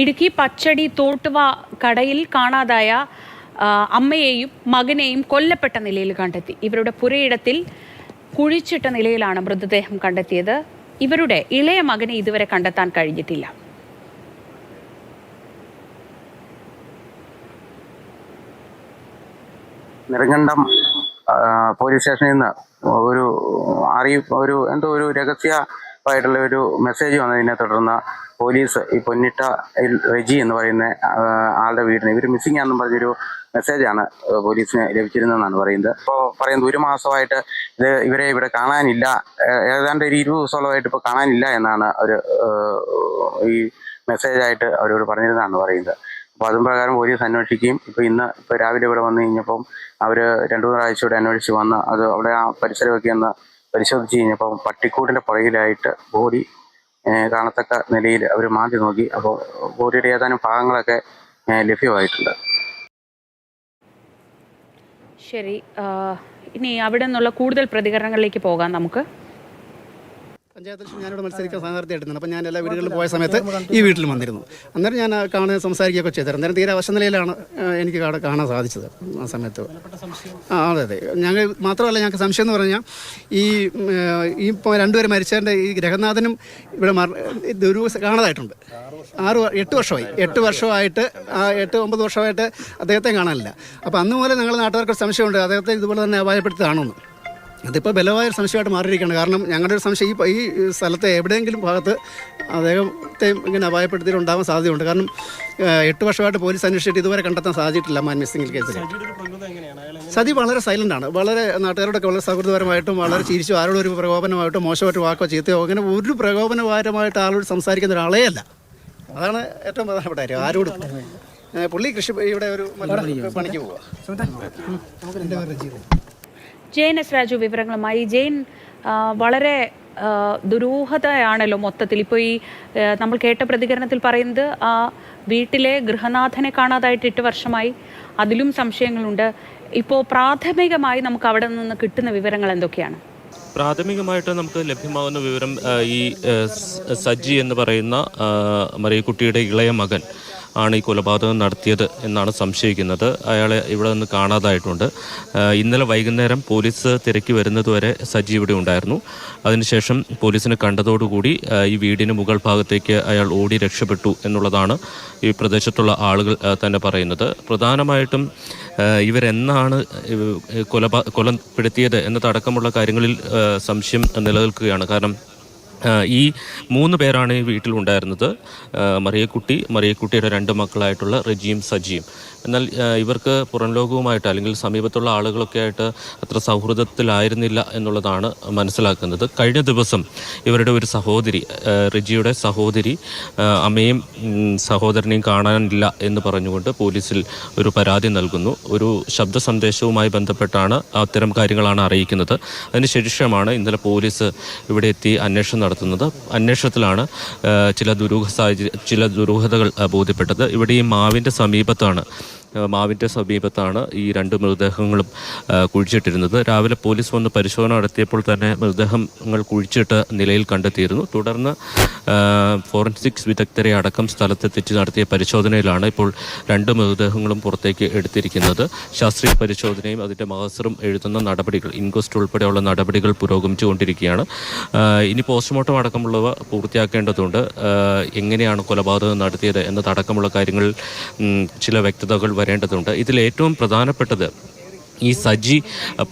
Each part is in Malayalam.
ഇടുക്കി പച്ചടി തോട്ടുവ കടയിൽ കാണാതായ അമ്മയെയും മകനെയും കൊല്ലപ്പെട്ട നിലയിൽ കണ്ടെത്തി. ഇവരുടെ പുരയിടത്തിൽ കുഴിച്ചിട്ട നിലയിലാണ് മൃതദേഹം കണ്ടെത്തിയത്. ഇവരുടെ ഇളയ മകനെ ഇതുവരെ കണ്ടെത്താൻ കഴിഞ്ഞിട്ടില്ല. നെടുങ്കണ്ടം പോലീസ് സ്റ്റേഷനിൽ നിന്ന് ഒരു രഹസ്യമായിട്ടുള്ള ഒരു മെസ്സേജ് വന്നതിനെ തുടർന്ന് പോലീസ് ഈ പൊന്നിട്ട റെജി എന്ന് പറയുന്ന ആളുടെ വീടിന് ഇവർ മിസ്സിംഗ് ആണെന്നും പറഞ്ഞൊരു മെസ്സേജാണ് പോലീസിന് ലഭിച്ചിരുന്നതെന്നാണ് പറയുന്നത്. ഇപ്പോൾ പറയുന്നത് 1 മാസമായിട്ട് ഇവരെ ഇവിടെ കാണാനില്ല, ഏതാണ്ട് ഒരു 20 ദിവസത്തോളമായിട്ട് ഇപ്പോൾ കാണാനില്ല എന്നാണ് ഈ മെസ്സേജായിട്ട് അവരോട് പറഞ്ഞിരുന്നതാണ് പറയുന്നത്. അപ്പോൾ അതും പ്രകാരം പോലീസ് അന്വേഷിക്കുകയും ഇപ്പോൾ രാവിലെ ഇവിടെ വന്നു കഴിഞ്ഞപ്പം അവർ 2-3 ആഴ്ച ഇവിടെ അന്വേഷിച്ച് വന്ന് അവിടെ ആ പരിസരമൊക്കെ ഒന്ന് പരിശോധിച്ച് കഴിഞ്ഞപ്പോൾ പട്ടിക്കൂടിൻ്റെ പുറകിലായിട്ട് ബോഡി കാണത്തക്ക നിലയിൽ അവർ മാന്തി നോക്കി. അപ്പോൾ ബോഡിയുടെ ഏതാനും ഭാഗങ്ങളൊക്കെ ലഭ്യമായിട്ടുണ്ട്. ശരി, ഇനി അവിടെ നിന്നുള്ള കൂടുതൽ പ്രതികരണങ്ങളിലേക്ക് പോകാം. നമുക്ക് പഞ്ചായത്തിൽ ഞാനിവിടെ മത്സരിക്കാൻ സ്ഥാനാർത്ഥിയായിട്ടുണ്ട്. അപ്പോൾ ഞാൻ എല്ലാ വീടുകളിലും പോയ സമയത്ത് ഈ വീട്ടിൽ വന്നിരുന്നു. അന്നേരം ഞാൻ കാണാൻ സംസാരിക്കുകയൊക്കെ ചെയ്തിരുന്നു. അന്നേരം തീരെ അവശ നിലയിലാണ് എനിക്ക് കാണാൻ സാധിച്ചത് ആ സമയത്ത്. അതെ, ഞങ്ങൾ മാത്രമല്ല, ഞങ്ങൾക്ക് സംശയം എന്ന് പറഞ്ഞാൽ ഈ ഇപ്പോൾ 2 പേര് മരിച്ചതിൻ്റെ ഈ ഗ്രഹനാഥനും ഇവിടെ കാണാതായിട്ടുണ്ട്. 8 വർഷമായി. 8 വർഷമായിട്ട് 8-9 വർഷമായിട്ട് അദ്ദേഹത്തെ കാണാനില്ല. അപ്പോൾ അന്ന് മുതൽ ഞങ്ങൾ നാട്ടുകാർക്ക് സംശയമുണ്ട് അദ്ദേഹത്തെ ഇതുപോലെ തന്നെ അപായപ്പെടുത്തിയതാണെന്ന്. അതിപ്പോൾ ബലമായ സംശയമായിട്ട് മാറിയിരിക്കുകയാണ്. കാരണം ഞങ്ങളുടെ ഒരു സംശയം ഈ സ്ഥലത്തെ എവിടെയെങ്കിലും ഭാഗത്ത് അദ്ദേഹത്തെ ഇങ്ങനെ അപായപ്പെടുത്തിയിട്ടുണ്ടാകാൻ സാധ്യതയുണ്ട്. കാരണം 8 വർഷമായിട്ട് പോലീസ് അന്വേഷിച്ചിട്ട് ഇതുവരെ കണ്ടെത്താൻ സാധിച്ചിട്ടില്ല മാൻ മിസ്സിംഗ് കേസിൽ. സതി വളരെ സൈലൻ്റാണ്. വളരെ നാട്ടുകാരോടൊക്കെ വളരെ സൗഹൃദപരമായിട്ടും വളരെ ചിരിച്ചു, ആരോടും ഒരു പ്രകോപനമായിട്ടോ മോശമായിട്ട് വാക്കോ ചീത്തയോ അങ്ങനെ ഒരു പ്രകോപനപരമായിട്ട് ആളോട് സംസാരിക്കുന്ന ഒരാളേ അല്ല. അതാണ് ഏറ്റവും പ്രധാനപ്പെട്ട കാര്യം. ആരോടും പുള്ളി ഇവിടെ ഒരു പണിക്ക് പോവുക. ജയൻ എസ് രാജു വിവരങ്ങളുമായി. ജയൻ, വളരെ ദുരൂഹതയാണല്ലോ മൊത്തത്തിൽ. ഇപ്പോൾ ഈ നമ്മൾ കേട്ട പ്രതികരണത്തിൽ പറയുന്നത് ആ വീട്ടിലെ ഗൃഹനാഥനെ കാണാതായിട്ട് 8 വർഷമായി, അതിലും സംശയങ്ങളുണ്ട്. ഇപ്പോൾ പ്രാഥമികമായി നമുക്ക് അവിടെ നിന്ന് കിട്ടുന്ന വിവരങ്ങൾ എന്തൊക്കെയാണ്? പ്രാഥമികമായിട്ട് നമുക്ക് ലഭ്യമാകുന്ന വിവരം ഈ സജ്ജി എന്ന് പറയുന്ന മറിയക്കുട്ടിയുടെ ഇളയ മകൻ ആണ് ഈ കൊലപാതകം നടത്തിയത് എന്നാണ് സംശയിക്കുന്നത്. അയാളെ ഇവിടെ നിന്ന് കാണാതായിട്ടുണ്ട്. ഇന്നലെ വൈകുന്നേരം പോലീസ് തിരക്കി വരുന്നതുവരെ സജ്ജി ഇവിടെ ഉണ്ടായിരുന്നു. അതിനുശേഷം പോലീസിനെ കണ്ടതോടുകൂടി ഈ വീടിന് മുകൾ ഭാഗത്തേക്ക് അയാൾ ഓടി രക്ഷപ്പെട്ടു എന്നുള്ളതാണ് ഈ പ്രദേശത്തുള്ള ആളുകൾ തന്നെ പറയുന്നത്. പ്രധാനമായിട്ടും ഇവരെന്നാണ് കൊലപ്പെടുത്തിയത് എന്നതടക്കമുള്ള കാര്യങ്ങളിൽ സംശയം നിലനിൽക്കുകയാണ്. കാരണം ഈ 3 പേരാണ് ഈ വീട്ടിലുണ്ടായിരുന്നത്. മറിയക്കുട്ടിയുടെ 2 മക്കളായിട്ടുള്ള റെജിയും സജിയും. എന്നാൽ ഇവർക്ക് പുറം ലോകവുമായിട്ട് അല്ലെങ്കിൽ സമീപത്തുള്ള ആളുകളൊക്കെ ആയിട്ട് അത്ര സൗഹൃദത്തിലായിരുന്നില്ല എന്നുള്ളതാണ് മനസ്സിലാക്കുന്നത്. കഴിഞ്ഞ ദിവസം ഇവരുടെ ഒരു സഹോദരി, റെജിയുടെ സഹോദരി, അമ്മയും സഹോദരനെയും കാണാനില്ല എന്ന് പറഞ്ഞുകൊണ്ട് പോലീസിൽ ഒരു പരാതി നൽകുന്നു. ഒരു ശബ്ദ സന്ദേശവുമായി ബന്ധപ്പെട്ടാണ് അത്തരം കാര്യങ്ങളാണ് അറിയിക്കുന്നത്. അതിനുശേഷമാണ് ഇന്നലെ പോലീസ് ഇവിടെ എത്തി അന്വേഷണം നടത്തുന്നത്. അന്വേഷണത്തിലാണ് ചില ദുരൂഹതകൾ ബോധ്യപ്പെട്ടത്. ഇവിടെ ഈ മാവിൻ്റെ സമീപത്താണ് ഈ 2 മൃതദേഹങ്ങളും കുഴിച്ചിട്ടിരുന്നത്. രാവിലെ പോലീസ് വന്ന് പരിശോധന നടത്തിയപ്പോൾ തന്നെ മൃതദേഹങ്ങൾ കുഴിച്ചിട്ട നിലയിൽ കണ്ടെത്തിയിരുന്നു. തുടർന്ന് ഫോറൻസിക്സ് വിദഗ്ധരെ അടക്കം സ്ഥലത്തെത്തിച്ച് നടത്തിയ പരിശോധനയിലാണ് ഇപ്പോൾ 2 മൃതദേഹങ്ങളും പുറത്തേക്ക് എടുത്തിരിക്കുന്നത്. ശാസ്ത്രീയ പരിശോധനയും അതിൻ്റെ മഹസറും എഴുതുന്ന നടപടികൾ, ഇൻക്വസ്റ്റ് ഉൾപ്പെടെയുള്ള നടപടികൾ പുരോഗമിച്ചുകൊണ്ടിരിക്കുകയാണ്. ഇനി പോസ്റ്റ്മോർട്ടം അടക്കമുള്ളവ പൂർത്തിയാക്കേണ്ടതുണ്ട്. എങ്ങനെയാണ് കൊലപാതകം നടത്തിയത് എന്നതടക്കമുള്ള കാര്യങ്ങളിൽ ചില വ്യക്തതകൾ വരേണ്ടതുണ്ട്. ഇതിൽ ഏറ്റവും പ്രധാനപ്പെട്ടത് ഈ സജി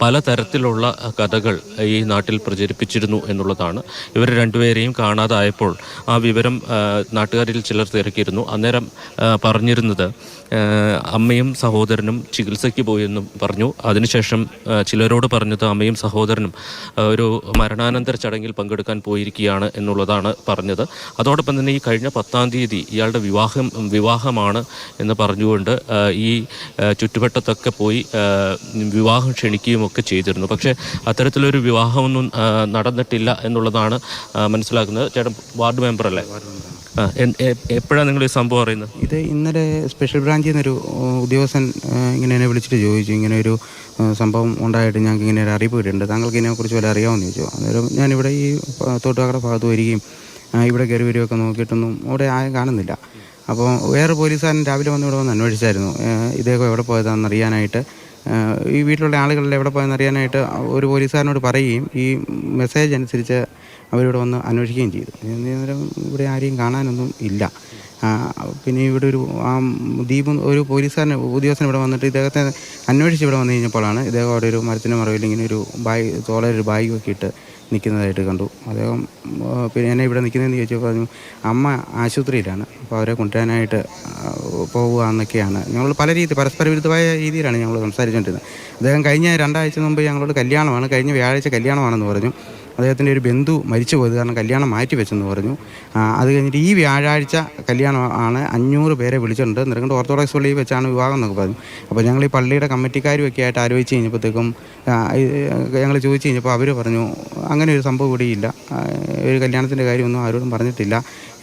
പലതരത്തിലുള്ള കഥകൾ ഈ നാട്ടിൽ പ്രചരിപ്പിച്ചിരുന്നു എന്നുള്ളതാണ്. ഇവർ 2 പേരെയും കാണാതായപ്പോൾ ആ വിവരം നാട്ടുകാരിൽ ചിലർ തിരക്കിയിരുന്നു. അന്നേരം പറഞ്ഞിരുന്നത് അമ്മയും സഹോദരനും ചികിത്സയ്ക്ക് പോയെന്നും പറഞ്ഞു. അതിനുശേഷം ചിലരോട് പറഞ്ഞത് അമ്മയും സഹോദരനും ഒരു മരണാനന്തര ചടങ്ങിൽ പങ്കെടുക്കാൻ പോയിരിക്കുകയാണ് എന്നുള്ളതാണ് പറഞ്ഞത്. അതോടൊപ്പം തന്നെ ഈ കഴിഞ്ഞ 10-ാം തീയതി ഇയാളുടെ വിവാഹമാണ് എന്ന് പറഞ്ഞുകൊണ്ട് ഈ ചുറ്റുവട്ടത്തൊക്കെ പോയി വിവാഹം ക്ഷണിക്കുകയുമൊക്കെ ചെയ്തിരുന്നു. പക്ഷേ അത്തരത്തിലൊരു വിവാഹമൊന്നും നടന്നിട്ടില്ല എന്നുള്ളതാണ് മനസ്സിലാക്കുന്നത്. ചേട്ടൻ വാർഡ് മെമ്പർ അല്ലേ? എപ്പോഴാണ് നിങ്ങൾ ഈ സംഭവം അറിയുന്നത്? ഇത് ഇന്നലെ സ്പെഷ്യൽ ബ്രാഞ്ചിൽ നിന്നൊരു ഉദ്യോഗസ്ഥൻ ഇങ്ങനെ എന്നെ വിളിച്ചിട്ട് ചോദിച്ചു, ഇങ്ങനെ ഒരു സംഭവം ഉണ്ടായിട്ട് ഞങ്ങൾക്ക് ഇങ്ങനെ ഒരു അറിയിപ്പ് കിട്ടിയിട്ടുണ്ട്, താങ്കൾക്ക് ഇതിനെക്കുറിച്ച് വല്ല അറിയാമെന്ന് ചോദിച്ചു. അന്നേരം ഞാനിവിടെ ഈ തോട്ടുകാരുടെ ഭാഗത്ത് വരികയും ഇവിടെ കയറി വരികയൊക്കെ നോക്കിയിട്ടൊന്നും അവിടെ ആരും കാണുന്നില്ല. അപ്പോൾ വേറെ പോലീസുകാരൻ രാവിലെ വന്ന് ഇവിടെ വന്ന് അന്വേഷിച്ചായിരുന്നു ഇദ്ദേഹം എവിടെ പോയതാണെന്ന് അറിയാനായിട്ട്. ഈ വീട്ടിലുള്ള ആളുകളിൽ എവിടെ പോയെന്ന് അറിയാനായിട്ട് ഒരു പോലീസുകാരനോട് പറയുകയും ഈ മെസ്സേജ് അനുസരിച്ച് അവരിവിടെ വന്ന് അന്വേഷിക്കുകയും ചെയ്തു. അന്നേരം ഇവിടെ ആരെയും കാണാനൊന്നും ഇല്ല. പിന്നെ ഇവിടെ ദീപ് ഒരു പോലീസുകാരൻ ഉദ്യോഗസ്ഥൻ ഇവിടെ വന്നിട്ട് ഇദ്ദേഹത്തെ അന്വേഷിച്ച് ഇവിടെ വന്നു കഴിഞ്ഞപ്പോഴാണ് ഇദ്ദേഹം അവിടെ ഒരു മരത്തിൻ്റെ മറവിൽ ഇങ്ങനെ ഒരു തോളൊരു ബാഗൊക്കെ ഇട്ട് നിൽക്കുന്നതായിട്ട് കണ്ടു. അദ്ദേഹം പിന്നെ എന്നെ ഇവിടെ നിൽക്കുന്നതെന്ന് ചോദിച്ചപ്പോൾ പറഞ്ഞു അമ്മ ആശുപത്രിയിലാണ്, അപ്പോൾ അവരെ കൊണ്ടുവരാനായിട്ട് പോകുക എന്നൊക്കെയാണ്. ഞങ്ങൾ പരസ്പര വിരുദ്ധമായ രീതിയിലാണ് ഞങ്ങൾ സംസാരിച്ചുകൊണ്ടിരുന്നത്. അദ്ദേഹം കഴിഞ്ഞ 2 ആഴ്ച മുമ്പ് ഞങ്ങളോട് കല്യാണമാണ്, കഴിഞ്ഞ വ്യാഴാഴ്ച കല്യാണമാണെന്ന് പറഞ്ഞു. അദ്ദേഹത്തിൻ്റെ ഒരു ബന്ധു മരിച്ചു പോയത് കാരണം കല്യാണം മാറ്റി വെച്ചെന്ന് പറഞ്ഞു. അത് കഴിഞ്ഞിട്ട് ഈ വ്യാഴാഴ്ച കല്യാണമാണ്, 500 പേരെ വിളിച്ചിട്ടുണ്ട്, നെടുങ്കണ്ടം ഓർത്തഡോക്സ് പള്ളിയിൽ വെച്ചാണ് വിവാഹം എന്നൊക്കെ പറഞ്ഞു. അപ്പോൾ ഞങ്ങൾ ഈ പള്ളിയുടെ കമ്മിറ്റിക്കാരും ഒക്കെ ആയിട്ട് ആലോചിച്ച് കഴിഞ്ഞപ്പോഴത്തേക്കും ഞങ്ങൾ ചോദിച്ചു കഴിഞ്ഞപ്പോൾ അവർ പറഞ്ഞു അങ്ങനെ ഒരു സംഭവം ഇവിടെയില്ല, ഒരു കല്യാണത്തിൻ്റെ കാര്യമൊന്നും ആരോടും പറഞ്ഞിട്ടില്ല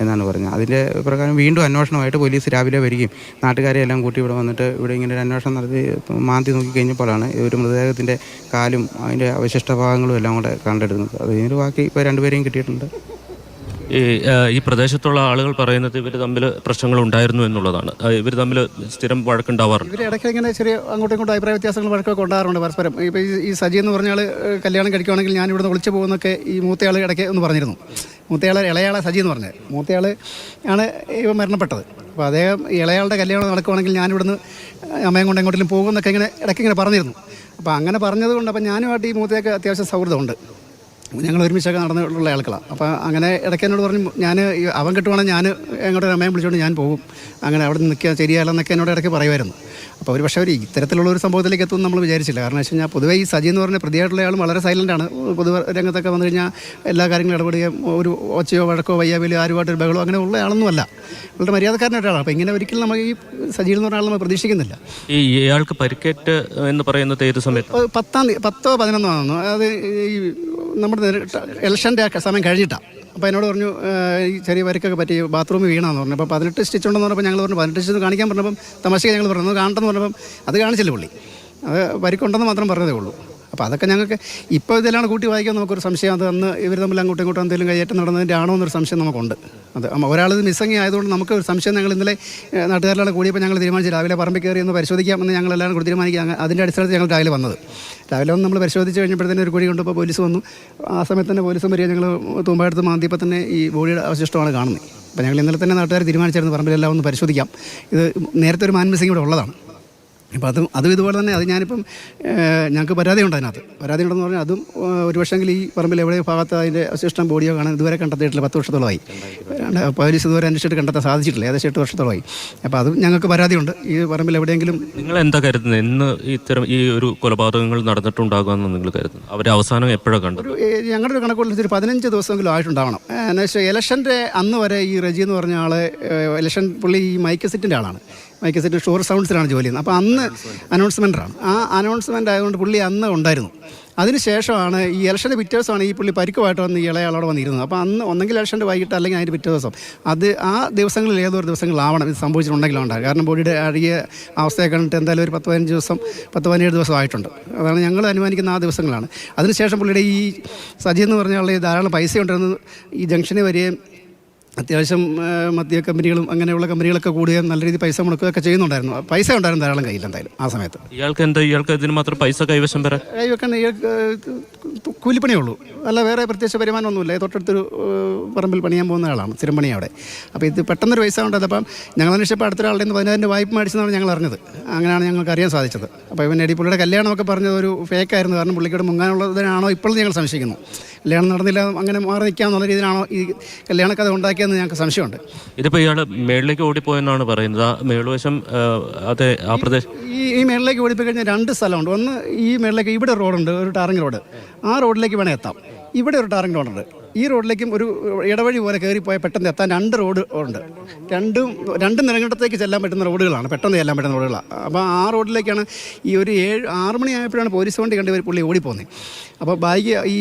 എന്നാണ് പറഞ്ഞത്. അതിൻ്റെ പ്രകാരം വീണ്ടും അന്വേഷണമായിട്ട് പോലീസ് രാവിലെ വരികയും നാട്ടുകാരെ എല്ലാം കൂട്ടി ഇവിടെ വന്നിട്ട് ഇവിടെ ഇങ്ങനെ ഒരു അന്വേഷണം നടത്തി മാന്തി നോക്കി കഴിഞ്ഞപ്പോഴാണ് ഒരു മൃതദേഹത്തിൻ്റെ കാലും അതിൻ്റെ അവശിഷ്ട ഭാഗങ്ങളും എല്ലാം കൂടെ കണ്ടെടുക്കുന്നത്. അത് കഴിഞ്ഞിട്ട് ബാക്കി ഇപ്പോൾ 2 പേരെയും കിട്ടിയിട്ടുണ്ട്. ഈ പ്രദേശത്തുള്ള ആളുകൾ പറയുന്നത് ഇവർ തമ്മിൽ പ്രശ്നങ്ങൾ ഉണ്ടായിരുന്നു എന്നുള്ളതാണ്. ഇവർ തമ്മിൽ സ്ഥിരം വഴക്കുണ്ടാവാറുണ്ട്. ഇവർ ഇടയ്ക്ക് ഇങ്ങനെ ചെറിയ അങ്ങോട്ടും ഇങ്ങോട്ടും അഭിപ്രായ വ്യത്യാസങ്ങൾ വഴക്കൊക്കെ ഉണ്ടാകാറുണ്ട് പരസ്പരം. ഇപ്പോൾ ഈ സജി എന്ന് പറഞ്ഞാൽ കല്യാണം കഴിക്കുകയാണെങ്കിൽ ഞാൻ ഇവിടുന്ന് വിളിച്ചു പോകുന്നൊക്കെ ഈ മൂത്തയാൾ ഇടയ്ക്ക് ഒന്ന് പറഞ്ഞിരുന്നു. ഇളയാളെ സജി എന്ന് പറഞ്ഞത് മൂത്തയാൾ ആണ് ഇവ മരണപ്പെട്ടത്. അപ്പോൾ അദ്ദേഹം ഇളയാളുടെ കല്യാണം നടക്കുവാണെങ്കിൽ ഞാനിവിടുന്ന് അമ്മയും കൊണ്ട് എങ്ങോട്ടെങ്കിലും പോകുമെന്നൊക്കെ ഇടയ്ക്ക് ഇങ്ങനെ പറഞ്ഞിരുന്നു. അപ്പോൾ അങ്ങനെ പറഞ്ഞത് കൊണ്ട് അപ്പോൾ ഞാനുമായിട്ട് ഈ മൂത്തയൊക്കെ അത്യാവശ്യം സൗഹൃദമുണ്ട്. ഞങ്ങൾ ഒരുമിച്ചൊക്കെ നടന്നിട്ടുള്ള ആൾക്കാണ്. അപ്പോൾ അങ്ങനെ ഇടയ്ക്ക് എന്നോട് പറഞ്ഞു അവൻ കിട്ടുവാണെങ്കിൽ ഞാൻ എങ്ങോട്ട് അമ്മയും വിളിച്ചുകൊണ്ട് ഞാൻ പോകും, അങ്ങനെ അവിടെ നിന്ന് നിൽക്കുക ശരിയല്ലെന്നൊക്കെ എന്നോട് ഇടയ്ക്ക് പറയുമായിരുന്നു. അപ്പോൾ ഒരു പക്ഷേ അവർ ഇത്തരത്തിലുള്ള ഒരു സംഭവത്തിലേക്ക് എത്തുമെന്ന് നമ്മൾ വിചാരിച്ചില്ല. കാരണം വെച്ച് കഴിഞ്ഞാൽ പൊതുവേ ഈ സജി എന്ന് പറഞ്ഞ പ്രതിയായിട്ടുള്ള ആൾ വളരെ സൈലൻ്റാണ്. പൊതുവെ രംഗത്തൊക്കെ വന്നു കഴിഞ്ഞാൽ എല്ലാ കാര്യങ്ങളും ഇടപെടുകയും ഒരു ഒച്ചയോ വഴക്കോ വയ്യാവിലോ ആരുമായിട്ടൊരു ബഹളോ അങ്ങനെ ഉള്ള ആളൊന്നുമല്ല, വളരെ മര്യാദക്കാരനായിട്ട് ആളാണ്. അപ്പോൾ ഇങ്ങനെ ഒരിക്കലും നമുക്ക് ഈ സജി എന്ന് പറഞ്ഞ ആൾ നമ്മൾ പ്രതീക്ഷിക്കുന്നില്ല. ഈ ഇയാൾക്ക് പരിക്കേറ്റ് എന്ന് പറയുന്നത് ഏത് സമയത്ത്? 10-11 ആണെന്നു. അത് ഈ നമ്മുടെ ഇലക്ഷൻ്റെ സമയം കഴിഞ്ഞിട്ടാണ്. അപ്പോൾ എന്നോട് പറഞ്ഞു ഈ ചെറിയ പരിക്കൊക്കെ പറ്റി ബാത്റൂമിൽ വീണാന്ന് പറഞ്ഞു. അപ്പോൾ 18 സ്റ്റിച്ച് ഉണ്ടെന്ന് പറഞ്ഞപ്പോൾ ഞങ്ങൾ പറഞ്ഞു 18 സ്റ്റിച്ച് കാണിക്കാൻ പറഞ്ഞപ്പം തമാശയ്ക്ക് ഞങ്ങൾ പറഞ്ഞു കാണട്ടെന്ന് പറഞ്ഞപ്പം അത് കാണിച്ചില്ല പുള്ളി, അത് പരിക്കുണ്ടെന്ന് മാത്രം പറഞ്ഞതേ ഉള്ളൂ. അപ്പോൾ അതൊക്കെ ഞങ്ങൾക്ക് ഇപ്പോൾ ഇതിലാണ് കൂട്ടി വായിക്കാൻ നമുക്കൊരു സംശയം. അത് അന്ന് ഇവർ തമ്മിൽ അങ്ങോട്ടും ഇങ്ങോട്ടും എന്തെങ്കിലും കയ്യേറ്റം നടന്നതിൻ്റെ ആണോ എന്നൊരു സംശയം നമുക്കുണ്ട്. അത് ഒരാളിത് മിസ്സിങ് ആയതുകൊണ്ട് നമുക്ക് ഒരു സംശയം ഞങ്ങൾ ഇന്നലെ നാട്ടുകാരെല്ലാം കൂടിയപ്പോൾ ഞങ്ങൾ തീരുമാനിച്ചു രാവിലെ പറമ്പിൽ കയറി ഒന്ന് പരിശോധിക്കാമെന്ന് ഞങ്ങളെല്ലാവരും കൂടി തീരുമാനിക്കുക. അതിൻ്റെ അടിസ്ഥാനത്തിൽ ഞങ്ങൾ രാവിലെ വന്നത്. രാവിലെ വന്ന് നമ്മൾ പരിശോധിച്ച് കഴിഞ്ഞപ്പോഴത്തേനും ഒരു കുഴി കൊണ്ടപ്പോൾ പോലീസ് വന്നു. ആ സമയത്ത് തന്നെ പോലീസും വരിക. ഞങ്ങൾ തൂമ്പാടുത്ത് മാന്തിയപ്പോൾ തന്നെ ഈ ബോഡിയുടെ അവശിഷ്ടമാണ് കാണുന്നത്. അപ്പോൾ ഞങ്ങൾ ഇന്നലെ തന്നെ നാട്ടുകാർ തീരുമാനിച്ചായിരുന്നു പറമ്പിലെല്ലാം ഒന്ന് പരിശോധിക്കാം. ഇത് നേരത്തെ ഒരു മാൻ മിസ്സിങ് ഇവിടെ ഉള്ളതാണ്. അപ്പോൾ അതും ഇതുപോലെ തന്നെ അത് ഞാനിപ്പം ഞങ്ങൾക്ക് പരാതിയുണ്ട്. അതിനകത്ത് പരാതി ഉണ്ടെന്ന് പറഞ്ഞാൽ അതും ഒരു പക്ഷേങ്കിൽ ഈ പറമ്പിൽ എവിടെ ഭാഗത്ത് അതിൻ്റെ അവശിഷ്ടം ബോഡിയോ കാണാൻ ഇതുവരെ കണ്ടെത്തിയിട്ടില്ല. 10 വർഷത്തോളമായി. പോലീസ് ഇതുവരെ അന്വേഷിച്ചിട്ട് കണ്ടെത്താൻ സാധിച്ചിട്ടില്ല. ഏകദേശം 8 വർഷത്തോളമായി. അപ്പോൾ അതും ഞങ്ങൾക്ക് പരാതിയുണ്ട്. ഈ പറമ്പിൽ എവിടെയെങ്കിലും നിങ്ങൾ എന്താ കരുതുന്നത് ഇന്ന് ഇത്തരം ഈ ഒരു കൊലപാതകങ്ങൾ നടന്നിട്ടുണ്ടാകുമെന്ന് നിങ്ങൾ കരുതുന്നു? അവരെ അവസാനം എപ്പോഴാണ് കണ്ടത്? ഞങ്ങളുടെ ഒരു കണക്കുള്ള ഒരു 15 ദിവസമെങ്കിലും ആയിട്ടുണ്ടാവണം. എന്നുവെച്ചാൽ ഇലക്ഷൻ്റെ അന്ന് വരെ ഈ റജി എന്ന് പറഞ്ഞ ആൾ ഇലക്ഷൻ പുള്ളി ഈ മൈക്ക് സെറ്റിൻ്റെ ആളാണ്. മൈക്ക് സെറ്റ് ഷോർ സൗണ്ട്സിലാണ് ജോലി ചെയ്യുന്നത്. അപ്പോൾ അന്ന് അനൗൺസ്മെൻറ്റാണ്. ആ അനൗൺസ്മെൻ്റ് ആയതുകൊണ്ട് പുള്ളി അന്ന് ഉണ്ടായിരുന്നു. അതിനുശേഷമാണ് ഈ ഇലക്ഷൻ്റെ പിറ്റേ ദിവസമാണ് ഈ പുള്ളി പരിക്കുമായിട്ട് വന്ന് ഇളയാളോടെ വന്നിരുന്നത്. അപ്പോൾ അന്ന് ഒന്നെങ്കിൽ ഇലക്ഷൻ്റെ വൈകിട്ട് അല്ലെങ്കിൽ അതിൻ്റെ പിറ്റേ ദിവസം. അത് ആ ദിവസങ്ങളിൽ ഏതൊരു ദിവസങ്ങളാവണം ഇത് സംഭവിച്ചിട്ടുണ്ടെങ്കിലും ഉണ്ടാകും. കാരണം ബോഡിയുടെ അഴുകിയ അവസ്ഥയെ കണ്ടിട്ട് എന്തായാലും ഒരു 10-15 ദിവസം ആയിട്ടുണ്ട്. അതാണ് ഞങ്ങൾ അനുമാനിക്കുന്ന ആ ദിവസങ്ങളാണ്. അതിനുശേഷം പുള്ളിയുടെ ഈ സജി എന്ന് പറഞ്ഞാൽ ധാരാളം പൈസ ഉണ്ടായിരുന്നു. ഈ ജംഗ്ഷനിൽ വരികയും അത്യാവശ്യം മദ്യ കമ്പനികളും അങ്ങനെയുള്ള കമ്പനികളൊക്കെ കൂടുകയും നല്ല രീതിയിൽ പൈസ മുടക്കുകയൊക്കെ ചെയ്യുന്നുണ്ടായിരുന്നു. പൈസ ഉണ്ടായിരുന്നു ധാരാളം കയ്യിൽ എന്തായാലും ആ സമയത്ത്. ഇയാൾക്ക് ഇതിന് മാത്രം പൈസ കൈവശം വരാൻ കൈവെക്കാൻ കൂലിപ്പണിയേ ഉള്ളൂ, അല്ല വേറെ പ്രത്യേകിച്ച് വരുമാനമൊന്നുമില്ല. തൊട്ടടുത്തൊരു പറമ്പിൽ പണിയാൻ പോകുന്ന ആളാണ്, സ്ഥിരം പണി അവിടെ. അപ്പോൾ ഇത് പെട്ടെന്നൊരു പൈസ ഉണ്ടായത്. അപ്പം ഞങ്ങൾ അന്വേഷിച്ചപ്പോൾ അടുത്തൊരാളുടെ 10,000 വായ്പ മേടിച്ചെന്നാണ് ഞങ്ങൾ അറിഞ്ഞത്. അങ്ങനെയാണ് ഞങ്ങൾക്ക് അറിയാൻ സാധിച്ചത്. അപ്പോൾ ഇവൻ്റെ പുള്ളിയുടെ കല്യാണമൊക്കെ പറഞ്ഞത് ഒരു ഫേക്കായിരുന്നു. കാരണം പുള്ളിക്കോട് മുങ്ങാനുള്ളതിനാണോ ഇപ്പോഴും ഞങ്ങൾ സംശയിക്കുന്നു. കല്യാണം നടന്നില്ല അങ്ങനെ മാറി നിൽക്കാമെന്നുള്ള രീതിയിലാണോ ഈ കല്യാണക്കഥ ഉണ്ടാക്കിയെന്ന് ഞങ്ങൾക്ക് സംശയമുണ്ട്. ഇതിപ്പോൾ ഇയാൾ മേളിലേക്ക് ഓടിപ്പോയെന്നാണ് പറയുന്നത്. ആ മേളുവശം അതെ ആ പ്രദേശം ഈ മേളിലേക്ക് ഓടിപ്പോയി കഴിഞ്ഞാൽ 2 സ്ഥലമുണ്ട്. ഒന്ന് ഈ മേളിലേക്ക് ഇവിടെ റോഡുണ്ട്, ഒരു ടാറിങ് റോഡ്. ആ റോഡിലേക്ക് വേണേൽ എത്താം. ഇവിടെ ഒരു ടാറിങ് റോഡുണ്ട്. ഈ റോഡിലേക്കും ഒരു ഇടവഴി പോലെ കയറിപ്പോയാൽ പെട്ടെന്ന് എത്താൻ 2 റോഡ് ഉണ്ട്. രണ്ടും നെടുങ്കണ്ടത്തേക്ക് ചെല്ലാൻ പറ്റുന്ന റോഡുകളാണ്, പെട്ടെന്ന് ചെല്ലാൻ പറ്റുന്ന റോഡുകളാണ്. അപ്പോൾ ആ റോഡിലേക്കാണ് ഈ ഒരു 6 മണിയായപ്പോഴാണ് പോലീസ് വണ്ടി കണ്ട് പുള്ളി ഓടിപ്പോകുന്നത്. അപ്പോൾ ബാഗ് ഈ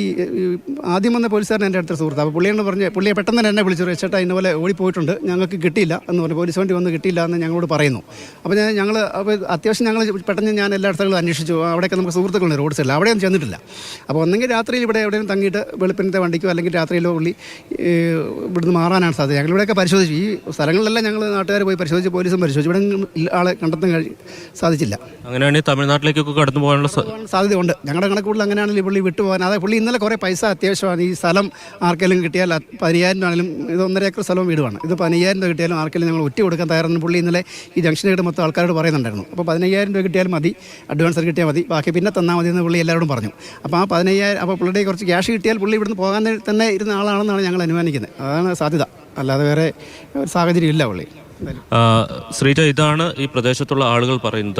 ആദ്യം വന്ന പോലീസുകാരൻ എൻ്റെ അടുത്ത സുഹൃത്ത്. അപ്പോൾ പുള്ളിയോട് പറഞ്ഞ് പുള്ളിയെ പെട്ടെന്ന് തന്നെ എന്നെ വിളിച്ചു, ചേട്ടാ ഇന്നപോലെ ഓടിപ്പോയിട്ടുണ്ട്, ഞങ്ങൾക്ക് കിട്ടിയില്ല എന്ന് പറഞ്ഞു, പോലീസ് വണ്ടി വന്ന് കിട്ടിയില്ല എന്ന് ഞങ്ങളോട് പറയുന്നു. അപ്പോൾ ഞങ്ങൾ അത്യാവശ്യം ഞങ്ങൾ പെട്ടെന്ന് ഞാൻ എല്ലാ സ്ഥലങ്ങളും അന്വേഷിച്ചു. അവിടെയൊക്കെ നമുക്ക് സുഹൃത്തുക്കളുണ്ട് റോഡ് സൈഡിൽ, അവിടെയൊന്നും ചെന്നിട്ടില്ല. അപ്പോൾ ഒന്നെങ്കിൽ രാത്രിയിൽ ഇവിടെ എവിടെയും തങ്ങിയിട്ട് വെളുപ്പിനത്തെ വണ്ടിക്കോ അല്ലെങ്കിൽ രാത്രിയിലോ പുള്ളി ഇവിടുന്ന് മാറാനാണ് സാധ്യത. ഞങ്ങളിവിടെയൊക്കെ പരിശോധിച്ചു, ഈ സ്ഥലങ്ങളിലെല്ലാം ഞങ്ങൾ നാട്ടുകാർ പോയി പരിശോധിച്ച്, പോലീസും പരിശോധിച്ചു, ഇവിടെ ആളെ കണ്ടെത്താൻ സാധിച്ചില്ല. അങ്ങനെയാണെങ്കിൽ തമിഴ്നാട്ടിലേക്കൊക്കെ കടന്നു പോകാനുള്ള സാധ്യതയുണ്ട്. ഞങ്ങളുടെ കണക്കുകളിൽ അങ്ങനെയാണെങ്കിൽ പുള്ളി വിട്ടുപോകാൻ. അതായത് പുള്ളി ഇന്നലെ കുറേ പൈസ അത്യാവശ്യമാണ്. ഈ സ്ഥലം ആർക്കെങ്കിലും കിട്ടിയാൽ 15,000 ആണെങ്കിലും, ഇത് 1.5 ഏക്കർ സ്ഥലവും വീടുമാണ്, ഇത് 15,000 രൂപ കിട്ടിയാലും ആർക്കെങ്കിലും ഞങ്ങൾ ഒറ്റ കൊടുക്കാൻ തയ്യാറെന്ന് പുള്ളി ഇന്നലെ ഈ ജംഗ്ഷനായിട്ട് മൊത്തം ആൾക്കാരോട് പറയുന്നുണ്ടായിരുന്നു. അപ്പോൾ 15,000 രൂപ കിട്ടിയാലും മതി, അഡ്വാൻസ് കിട്ടിയാൽ മതി, ബാക്കി പിന്നെ തന്നാൽ മതി എന്ന് പുള്ളി എല്ലാവരോടും പറഞ്ഞു. അപ്പോൾ ആ 15,000, അപ്പോൾ പുള്ളിയുടെ കുറച്ച് ക്യാഷ് കിട്ടിയാൽ പുള്ളി ഇവിടുന്ന് പോകാൻ തന്നെ ഇരുന്ന ആളാണെന്നാണ് ഞങ്ങൾ അനുമാനിക്കുന്നത്. അതാണ് സാധ്യത, അല്ലാതെ വേറെ ഒരു സാഹചര്യം ഇല്ല പുള്ളി. ശ്രീജ, ഇതാണ് ഈ പ്രദേശത്തുള്ള ആളുകൾ പറയുന്നത്.